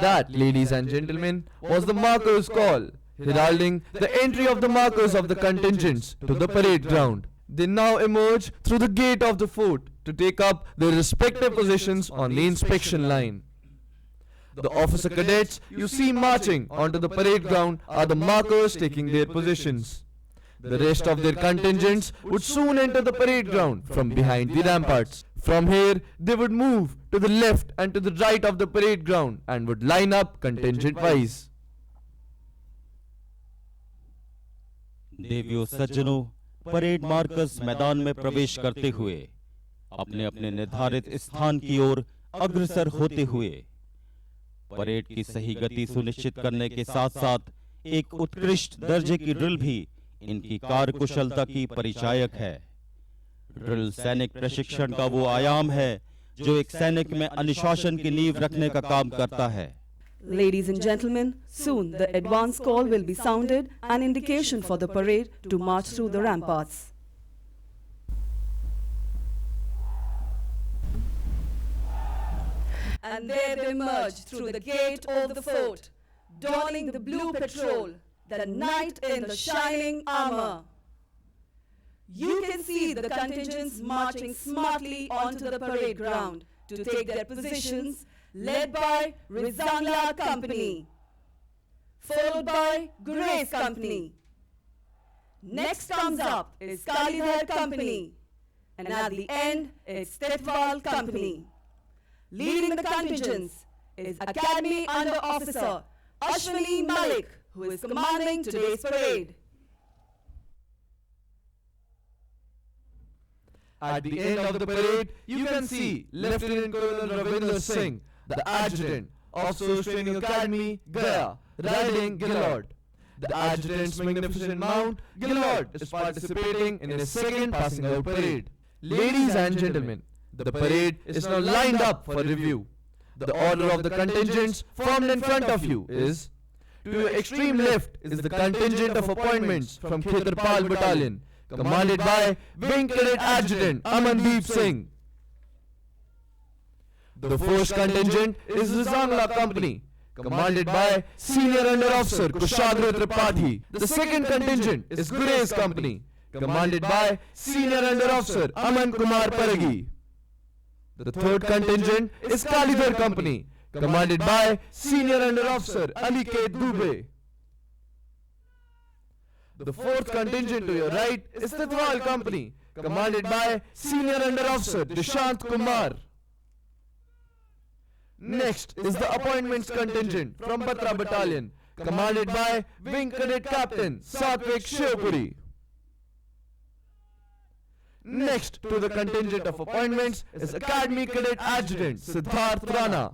That, ladies and gentlemen, was the markers' call, heralding the entry of the markers of the contingents to the parade ground. They now emerge through the gate of the fort to take up their respective positions on the inspection line. The officer cadets you see marching onto the parade ground are the markers taking their positions. The rest of their contingents would soon enter the parade ground from behind the ramparts. From here, they would move to the left and to the right of the parade ground and would line up contingent-wise. देवियों सज्जनों, parade markers मैदान में प्रवेश करते हुए अपने अपने निर्धारित स्थान की ओर अग्रसर होते हुए परेड की सही गति सुनिश्चित करने के साथ-साथ एक उत्कृष्ट दर्जे की ड्रिल भी इनकी कार्यकुशलता की परिचायक है। ड्रिल सैनिक प्रशिक्षण का वो आयाम है जो एक सैनिक में अनुशासन की नींव रखने का काम करता है। Ladies and gentlemen, soon the advance call will be sounded, an indication for the parade to march through the ramparts. And there they emerged through the gate of the fort, donning the blue patrol, the knight in the shining armor. You can see the contingents marching smartly onto the parade ground to take their positions, led by Rizangla Company, followed by Guray's Company. Next comes up is Kalidhar Company, and at the end is Tetwal Company. Leading the contingents is Academy Under Officer Ashwini Malik, who is commanding today's parade. At the end of the parade, you can see Lieutenant Colonel Ravinder Singh, the adjutant of Source Training Academy, Gaya, riding Gillard. The adjutant's magnificent mount, Gillard, is participating in his second passing out parade. Ladies and gentlemen, the parade is now lined up for review. The order of the contingents formed in front of you is: to your extreme left is the contingent of appointments from Khetarpal Battalion, commanded by Wing Cadet Adjutant Amandeep Singh. The first contingent is Rizangla Company, commanded by Senior Under Officer Kushagra Tripathi. The second contingent is Guray's Company, commanded by Senior Under Officer Aman Kumar Paragi. The third contingent is Kalidhar Company, commanded by Senior Under Officer Ali K. Dubey. The fourth contingent to your right is Tetwal Company, commanded by Senior Under Officer Dishant Kumar. Next is the appointments contingent from Batra Battalion, commanded by Wing Cadet Captain Satvik Shivpuri. Next to the contingent of appointments is Academy Cadet Adjutant Siddharth Rana.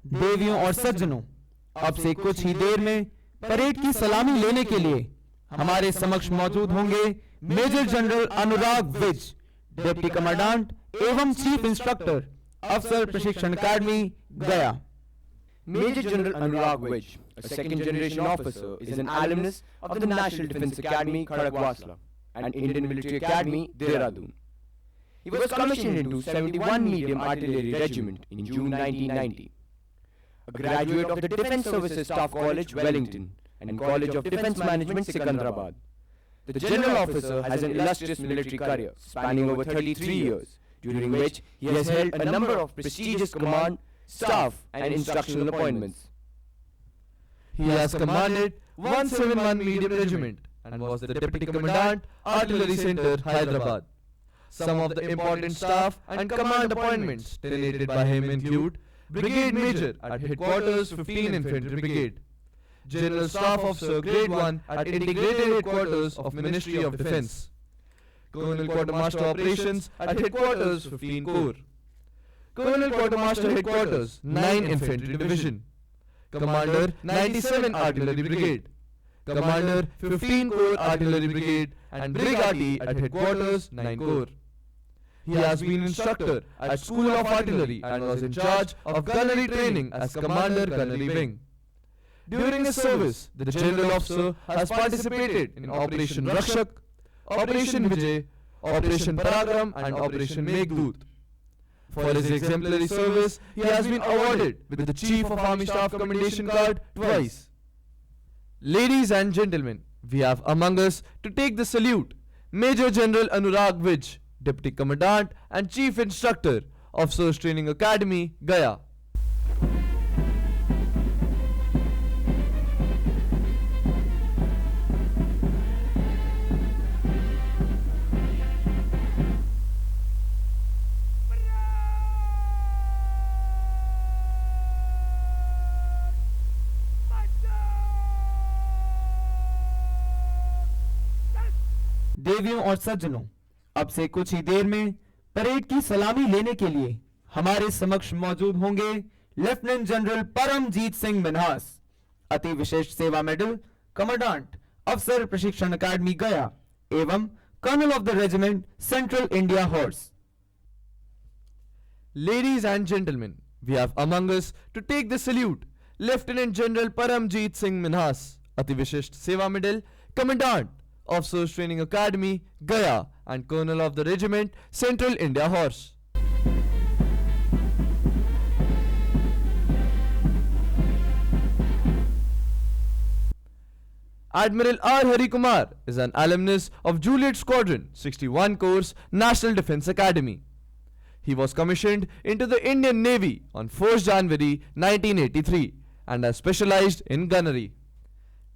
देवियों और सज्जनों, अब से कुछ ही देर में parade की सलामी लेने के लिए हमारे समक्ष मौजूद होंगे मेजर जनरल अनुराग विज, डिप्टी कमांडेंट एवं चीफ इंस्ट्रक्टर अफसर प्रशिक्षण अकादमी गया. Major General Anurag Vij, a second-generation officer, is an alumnus of the National Defence Academy, Khadakwasla, and Indian Military Academy, Dehradun. He was commissioned into 71 Medium Artillery Regiment in June 1990. A graduate of the Defence Services Staff College, Wellington, and College of Defence Management, Secunderabad. The General Officer has an illustrious military career spanning over 33 years, during which he has held a number of prestigious command, staff and instructional appointments. He has commanded 171 Medium Regiment and was the Deputy Commandant, Artillery Center, Hyderabad. Some of the important staff and command appointments delegated by him include Brigade Major at Headquarters 15 Infantry Brigade, General Staff Officer Grade 1 at Integrated Headquarters of Ministry of Defence, Colonel Quartermaster Operations at Headquarters 15 Corps, Colonel Quartermaster Headquarters 9 Infantry Division, Commander 97 Artillery Brigade, Commander 15 Corps Artillery Brigade and Brigade at Headquarters 9 Corps. He has been instructor at School of Artillery and was in charge of gunnery training as Commander Gunnery Wing. During his service, the General Officer has participated in Operation Rakshak, Operation Vijay, Operation Paragram and Operation Meghdoot. For his exemplary service, he has been awarded with the Chief of Army Staff Commendation Card twice. Ladies and gentlemen, we have among us to take the salute Major General Anurag Vij, Deputy Commandant and Chief Instructor of Source Training Academy, Gaya. देवियों और सज्जनों, अब से कुछ ही देर में parade की सलामी लेने के लिए हमारे समक्ष मौजूद होंगे लेफ्टिनेंट जनरल परमजीत सिंह मिन्हास, अति विशिष्ट सेवा मेडल, कमांडेंट अफसर प्रशिक्षण अकादमी गया एवं colonel of the regiment Central India Horse. Ladies and gentlemen, we have among us to take the salute Lieutenant General Paramjeet Singh Minhas, Ati Vishisht Seva Medal, Commandant of Source Training Academy, Gaya, and Colonel of the Regiment, Central India Horse. Admiral R. Hari Kumar is an alumnus of Juliet Squadron 61 Course, National Defence Academy. He was commissioned into the Indian Navy on 4th January 1983 and has specialized in gunnery.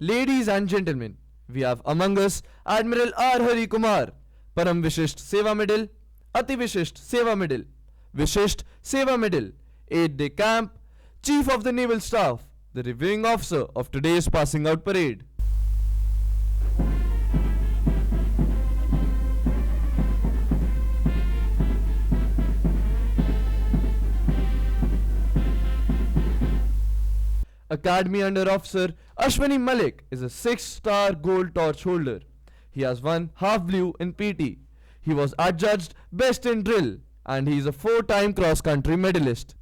Ladies and gentlemen, we have among us Admiral R. Hari Kumar, Param Vishisht Seva Medal, Ati Vishisht Seva Medal, Vishisht Seva Medal, Aide-de Camp, Chief of the Naval Staff, the reviewing officer of today's passing out parade. Academy Under Officer Ashwani Malik is a 6-star gold torch holder. He has won half blue in PT. He was adjudged best in drill and he is a 4-time cross country medalist.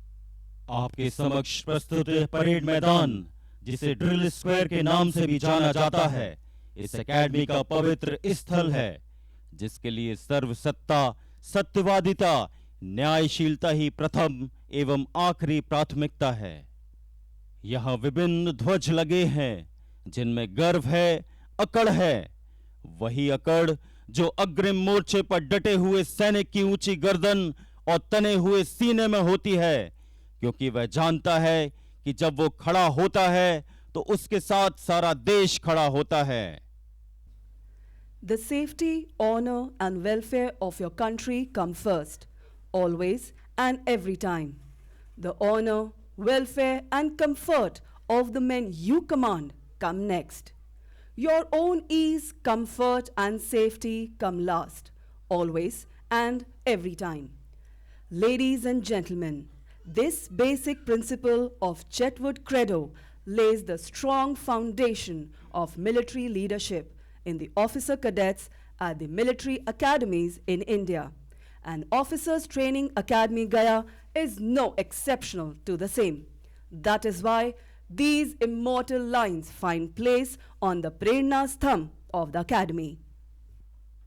आपके समक्ष प्रस्तुत parade मैदान, जिसे drill square के नाम से भी जाना जाता है, इस एकेडमी का पवित्र स्थल है, जिसके लिए सर्वसत्ता, सत्यवादिता, न्यायशीलता ही प्रथम एवं आखिरी प्राथमिकता है. यहाँ विभिन्न ध्वज लगे हैं, जिनमें गर्व है, अकड़ है. वही अकड़ जो अग्रिम मोर्चे पर डटे हुए सैनिक की ऊंची गर्दन और तने हुए सीने में होती है, क्योंकि वह जानता है कि जब वो खड़ा होता है तो उसके साथ सारा देश खड़ा होता है. The safety, honor, and welfare of your country come first, always and every time. The honor, welfare, and comfort of the men you command come next. Your own ease, comfort, and safety come last, always and every time. Ladies and gentlemen, this basic principle of Chetwood Credo lays the strong foundation of military leadership in the officer cadets at the military academies in India. And Officers Training Academy Gaya is no exceptional to the same. That is why these immortal lines find place on the Prerna's thumb of the academy.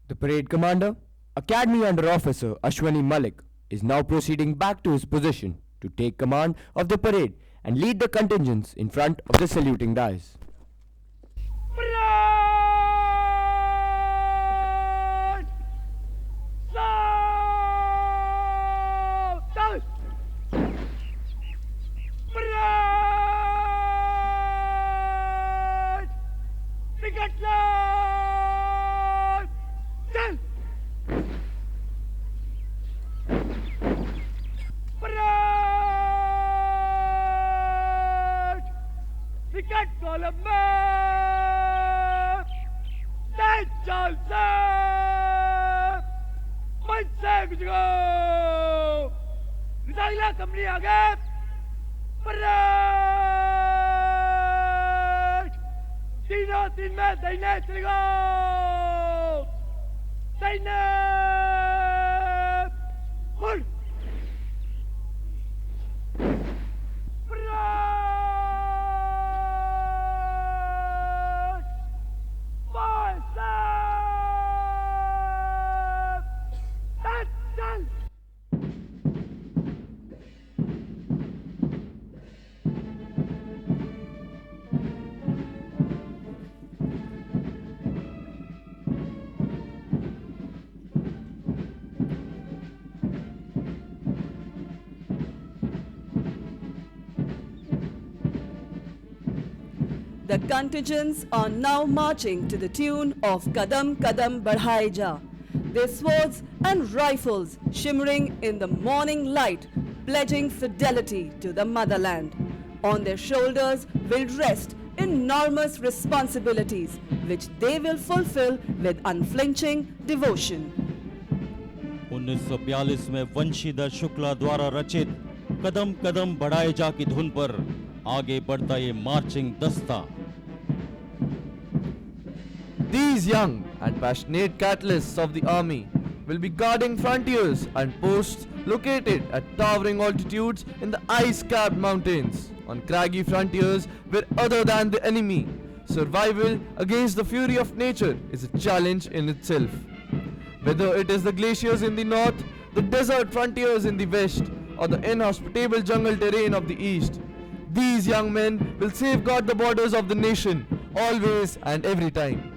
The parade commander, Academy Under Officer Ashwani Malik, is now proceeding back to his position to take command of the parade and lead the contingents in front of the saluting dais. The contingents are now marching to the tune of Kadam Kadam Badhaye Ja. Their swords and rifles shimmering in the morning light, pledging fidelity to the motherland. On their shoulders will rest enormous responsibilities, which they will fulfill with unflinching devotion. 1942 में वंशीधर शुक्ला द्वारा रचित कदम कदम बढ़ाए जा की धुन पर आगे बढ़ता ये मार्चिंग दस्ता। These young and passionate catalysts of the army will be guarding frontiers and posts located at towering altitudes in the ice-capped mountains, on craggy frontiers where, other than the enemy, survival against the fury of nature is a challenge in itself. Whether it is the glaciers in the north, the desert frontiers in the west, or the inhospitable jungle terrain of the east, these young men will safeguard the borders of the nation, always and every time.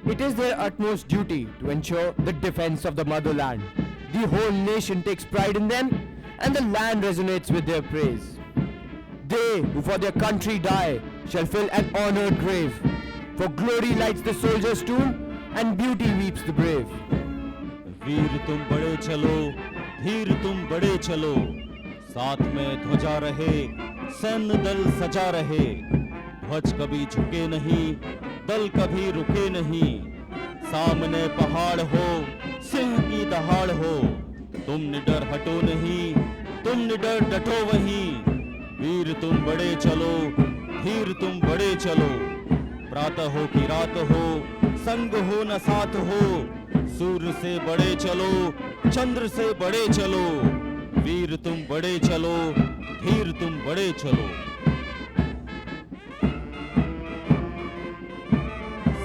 It is their utmost duty to ensure the defense of the motherland. The whole nation takes pride in them, and the land resonates with their praise. They who for their country die shall fill an honored grave. For glory lights the soldier's tomb, and beauty weeps the brave. वीर तुम बड़े चलो, धीर तुम बड़े चलो, साथ में ध्वजा रहे, सैन्य दल सजा रहे, ध्वज कभी झुके नहीं, दल कभी रुके नहीं, सामने पहाड़ हो, सिंह की दहाड़ हो, तुम निडर हटो नहीं, तुम निडर डटो वहीं, वीर तुम बड़े चलो, धीर तुम बड़े चलो, प्रातः हो कि रात हो, संग हो न साथ हो, सूर्य से बड़े चलो, चंद्र से बड़े चलो, वीर तुम बड़े चलो, धीर तुम बड़े चलो।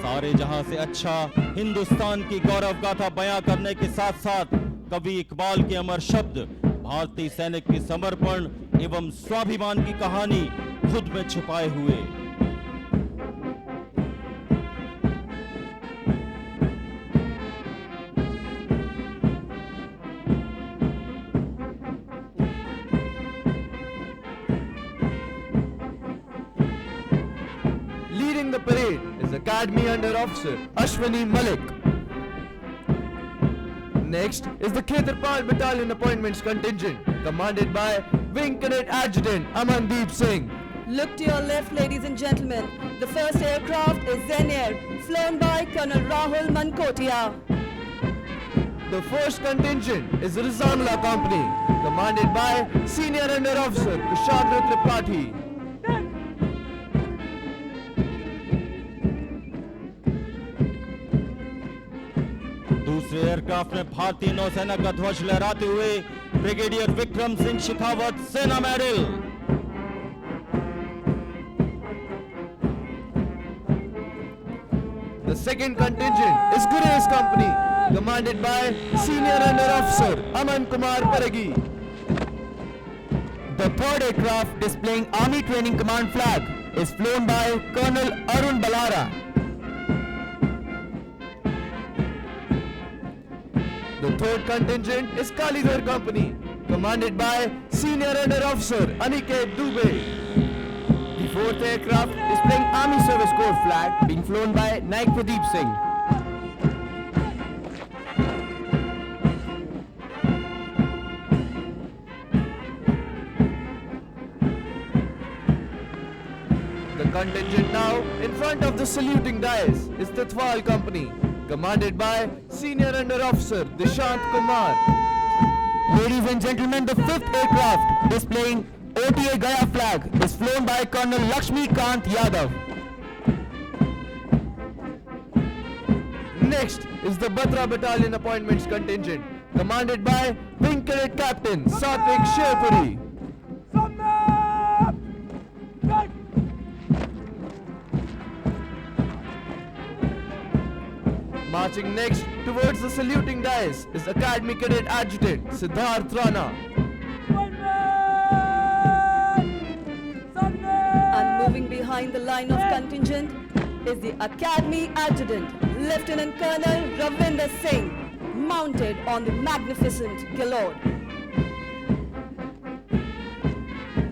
सारे जहां से अच्छा हिंदुस्तान की गौरव गाथा बयां करने के साथ साथ कवि इकबाल के अमर शब्द भारतीय सैनिक के समर्पण एवं स्वाभिमान की कहानी खुद में छिपाए हुए। Leading the parade is Academy Under Officer Ashwani Malik. Next is the Khetarpal Battalion Appointments Contingent, commanded by Wing Cadet Adjutant Amandeep Singh. Look to your left, ladies and gentlemen. The first aircraft is Zen Air, flown by Colonel Rahul Mankotia. The first contingent is the Rizamla Company, commanded by Senior Under Officer Kushagra Tripathi. दूसरे aircraft में भारतीय नौसेना का ध्वज लहराते हुए brigadier Vikram Singh Shekhawat, सेना medal. The second contingent is Grace Company, commanded by Senior Under Officer Aman Kumar Paragi. The third aircraft displaying Army Training Command flag is flown by Colonel Arun Balara. The third contingent is Kalidhar Company, commanded by Senior Under Officer Aniket Dubey. The fourth aircraft displaying Army Service Corps flag being flown by Naik Pradeep Singh. The contingent now in front of the saluting dais is the Thwal Company, commanded by Senior Under Officer Dishant Kumar. Ladies and gentlemen, the fifth aircraft displaying OTA Gaya flag is flown by Colonel Lakshmi Kant Yadav. Next is the Batra Battalion Appointments Contingent, commanded by Wing Cadet Captain Satvik Sherpuri. Marching next towards the saluting dais is Academy Cadet Adjutant Siddharth Rana. And moving behind the line of contingent is the Academy Adjutant, Lieutenant Colonel Ravinder Singh, mounted on the magnificent Gillard.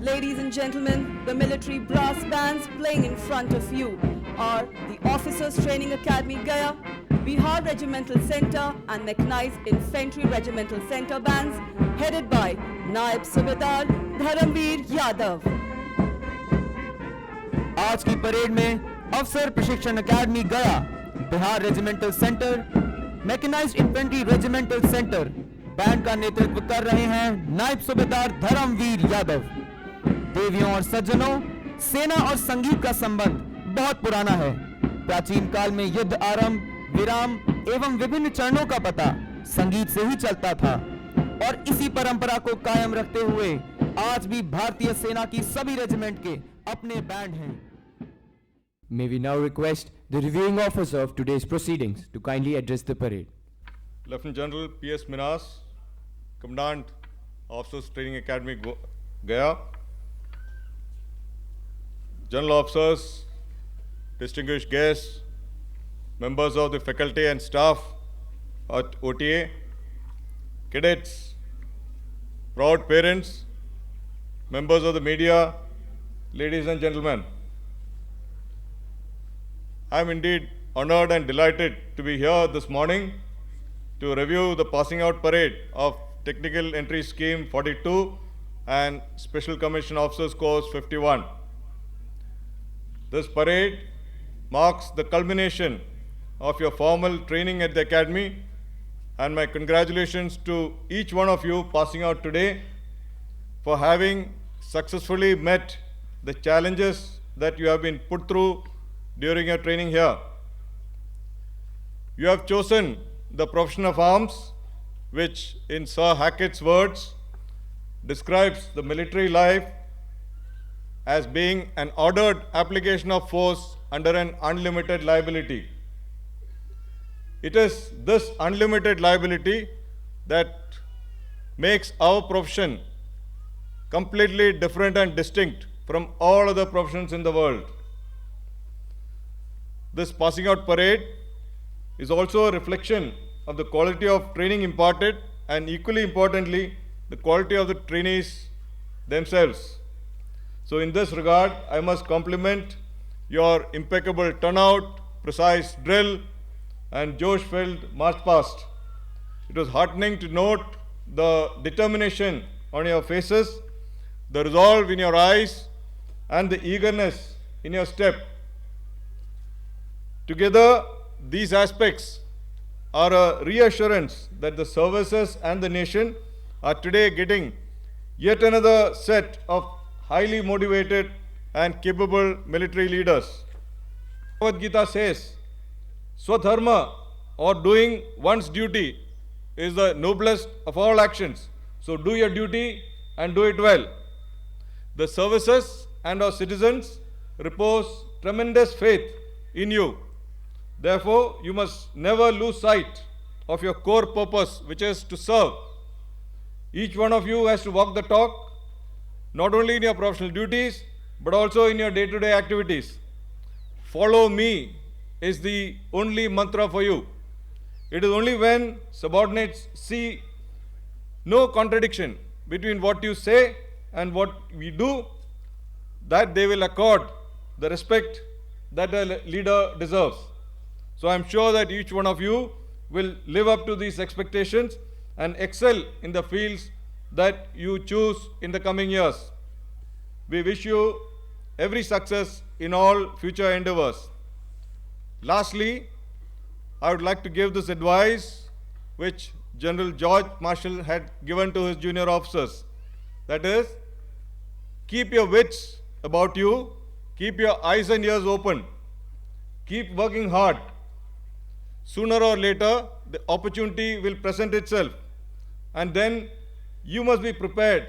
Ladies and gentlemen, the military brass bands playing in front of you are the Officers Training Academy Gaya, Bihar Regimental Center and Mechanized Infantry Regimental Center bands headed by Naib Subedar Dharamveer Yadav. आज की parade में अफसर प्रशिक्षण अकादमी Gaya, Bihar regimental centre, mechanised infantry regimental centre band का नेतृत्व कर रहे हैं नायब सूबेदार धर्मवीर यादव। देवियों और सज्जनों, सेना और संगीत का संबंध बहुत पुराना है। प्राचीन काल में युद्ध आरंभ, विराम एवं विभिन्न चरणों का पता संगीत से ही चलता था और इसी परंपरा को कायम रखते हुए आज भी भारतीय सेना की सभी रेजिमेंट के अपने बैंड हैं। May we now request the reviewing officer of today's proceedings to kindly address the parade. Lieutenant General P.S. Minas, Commandant, Officers Training Academy, Gaya. General Officers, distinguished guests, members of the faculty and staff at OTA, cadets, proud parents, members of the media, ladies and gentlemen. I am indeed honored and delighted to be here this morning to review the passing out parade of Technical Entry Scheme 42 and Special Commission Officers Course 51. This parade marks the culmination of your formal training at the Academy, and my congratulations to each one of you passing out today for having successfully met the challenges that you have been put through during your training here. You have chosen the profession of arms, which in Sir Hackett's words describes the military life as being an ordered application of force under an unlimited liability. It is this unlimited liability that makes our profession completely different and distinct from all other professions in the world. This passing out parade is also a reflection of the quality of training imparted and, equally importantly, the quality of the trainees themselves. So in this regard, I must compliment your impeccable turnout, precise drill and Josh-filled march past. It was heartening to note the determination on your faces, the resolve in your eyes and the eagerness in your step. Together, these aspects are a reassurance that the services and the nation are today getting yet another set of highly motivated and capable military leaders. Bhagavad Gita says, Swadharma, or doing one's duty, is the noblest of all actions. So do your duty and do it well. The services and our citizens repose tremendous faith in you. Therefore, you must never lose sight of your core purpose, which is to serve. Each one of you has to walk the talk, not only in your professional duties, but also in your day-to-day activities. Follow me is the only mantra for you. It is only when subordinates see no contradiction between what you say and what we do that they will accord the respect that a leader deserves. So I am sure that each one of you will live up to these expectations and excel in the fields that you choose in the coming years. We wish you every success in all future endeavors. Lastly, I would like to give this advice which General George Marshall had given to his junior officers. That is, keep your wits about you, keep your eyes and ears open, keep working hard. Sooner or later, the opportunity will present itself, and then you must be prepared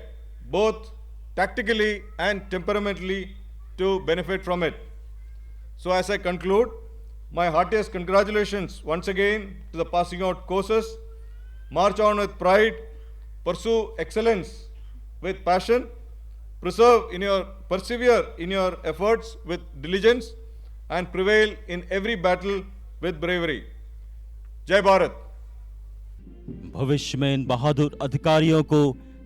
both tactically and temperamentally to benefit from it. So as I conclude, my heartiest congratulations once again to the passing out courses. March on with pride, pursue excellence with passion, persevere in your efforts with diligence, and prevail in every battle with bravery. जय भारत। भविष्य में इन बहादुर अधिकारियों को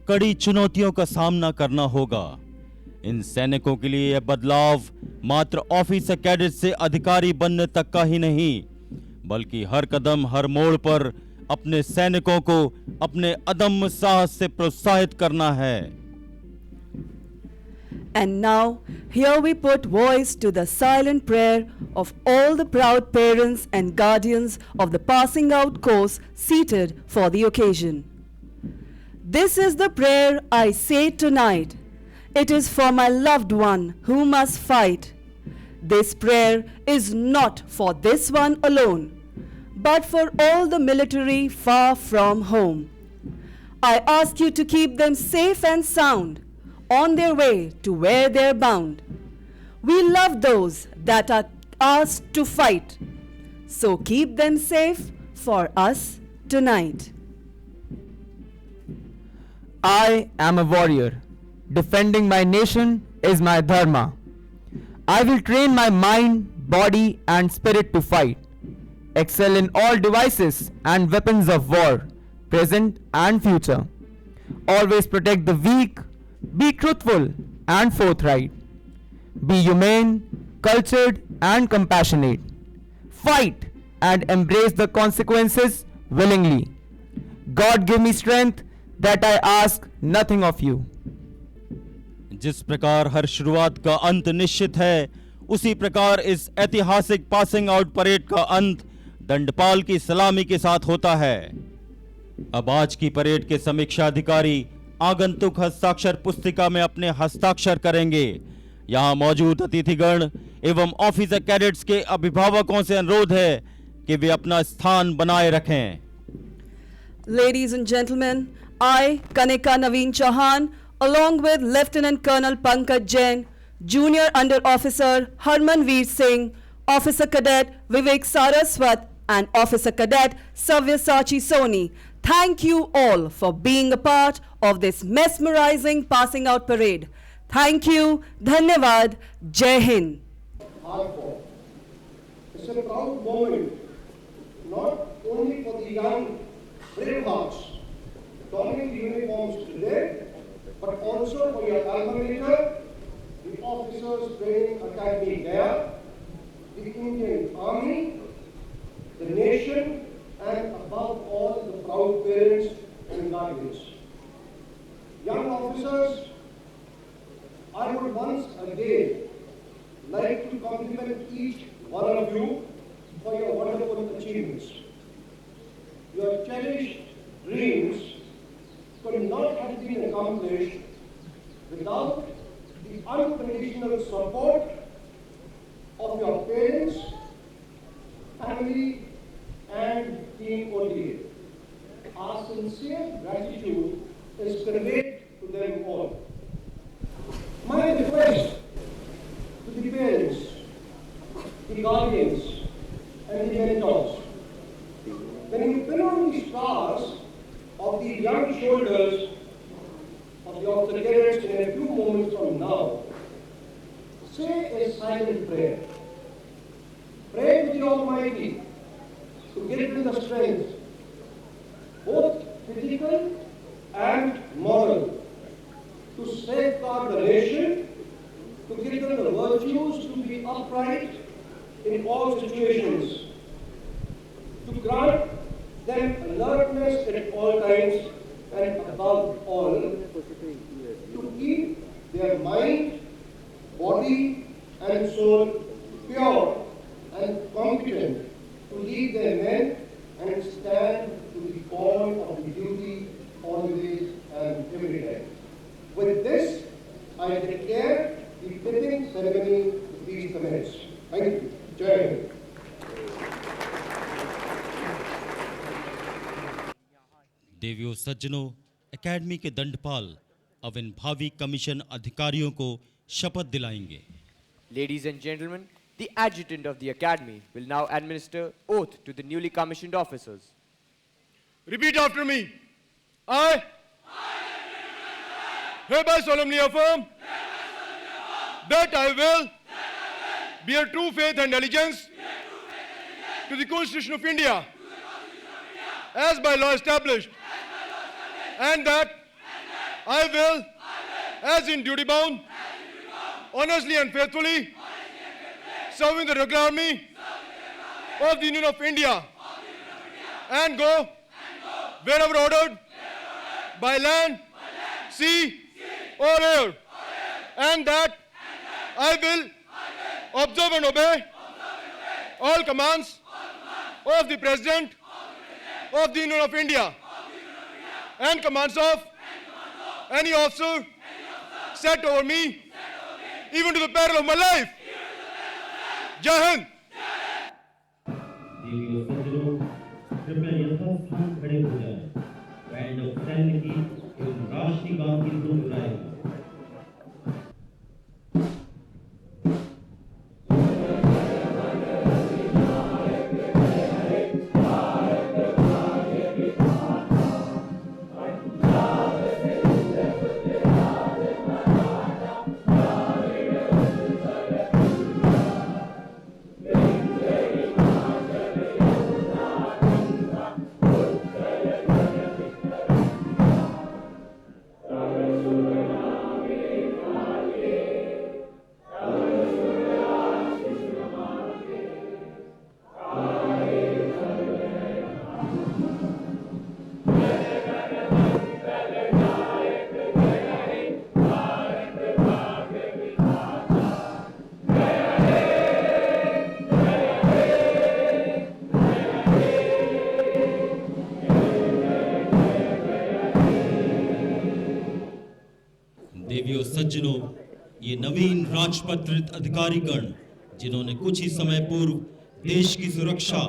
कड़ी चुनौतियों का सामना करना होगा। इन सैनिकों के लिए यह बदलाव मात्र ऑफिसर कैडेट से अधिकारी बनने तक का ही नहीं, बल्कि हर कदम हर मोड़ पर अपने सैनिकों को अपने अदम्य साहस से प्रोत्साहित करना है। And now, here we put voice to the silent prayer of all the proud parents and guardians of the passing out course seated for the occasion. This is the prayer I say tonight. It is for my loved one who must fight. This prayer is not for this one alone, but for all the military far from home. I ask you to keep them safe and sound on their way to where they're bound. We love those that are asked to fight, so keep them safe for us tonight. I am a warrior. Defending my nation is my dharma. I will train my mind, body and spirit to fight. Excel in all devices and weapons of war, present and future. Always protect the weak, be truthful and forthright. Be humane, cultured and compassionate. Fight and embrace the consequences willingly. God give me strength that I ask nothing of you. जिस प्रकार हर शुरुआत का अंत निश्चित है, उसी प्रकार इस ऐतिहासिक पासिंग आउट परेड का अंत दंडपाल की सलामी के साथ होता है। अब आज की परेड के समीक्षा अधिकारी आगंतुक हस्ताक्षर पुस्तिका में अपने हस्ताक्षर करेंगे। यहाँ मौजूद अतिथिगण एवं ऑफिसर कैडेट्स के अभिभावकों से अनुरोध है कि वे अपना स्थान बनाए रखें। Ladies and gentlemen, I, Kanika Naveen Chauhan, along with Lieutenant Colonel Pankaj Jain, Junior Under Officer Harman Veer Singh, Officer Cadet Vivek Saraswat, and Officer Cadet Sabyasachi Soni, thank you all for being a part of this mesmerizing passing out parade. Thank you. Dhanyavad. Jai Hind. Hardcore. It's a proud moment, not only for the young brave hearts donning the uniforms today, but also for your alma mater, the Officers Training Academy Gaya, the Indian Army, the nation, and above all the proud parents and guardians. Young officers, I would once again like to compliment each one of you for your wonderful achievements. Your cherished dreams could not have been accomplished without the unconditional support of your parents, family, and Team ODA. Our sincere gratitude is conveyed to them all. My request to the parents, the guardians, and the mentors, when you pin on the stars of the young shoulders of the officer cadets in a few moments from now, say a silent prayer. Pray to the Almighty to give them the strength, both physical and moral, to safeguard the nation, to give them the virtues to be upright in all situations, to grant them alertness at all times, and above all, to keep their mind, body, and soul pure and competent to lead their men and stand to the call of the duty always and every day. With this, I declare the fitting ceremony to be commenced. Thank you. Jai Hind. देवियों सज्जनों, academy के दंडपाल अब इन भावी commission अधिकारियों को शपथ दिलाएंगे। Ladies and gentlemen, the adjutant of the academy will now administer oath to the newly commissioned officers. Repeat after me. I hereby solemnly affirm that I will bear true faith and allegiance to the Constitution of India as by law established, and that I will, as in duty bound, honestly and faithfully, serving the regular army of the Union of India, and go wherever ordered by land, sea, or air, and that I will observe and obey all commands of the President of the Union of India and commands of any officer set over me, even to the peril of my life. Jai Hind. देवियों सज्जनों, कृपया यथास्थान खड़े हो जाएं। Band of सैन्य की एवं राष्ट्रगान की धुन बजाएगा। देवियों सज्जनों, ये नवीन राजपत्रित अधिकारीगण जिन्होंने कुछ ही समय पूर्व देश की सुरक्षा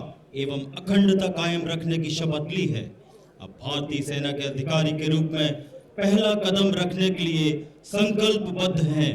एवं अखंडता कायम रखने की शपथ ली है, अब भारतीय सेना के अधिकारी के रूप में पहला कदम रखने के लिए संकल्पबद्ध हैं।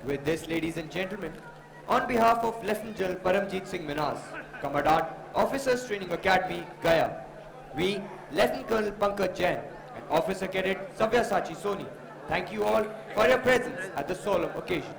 With this, ladies and gentlemen, on behalf of Lieutenant General Paramjeet Singh Minhas, Commandant, Officers Training Academy, Gaya, we, Lieutenant Colonel Pankaj Jain and Officer Cadet Sabyasachi Soni, thank you all for your presence at the solemn occasion.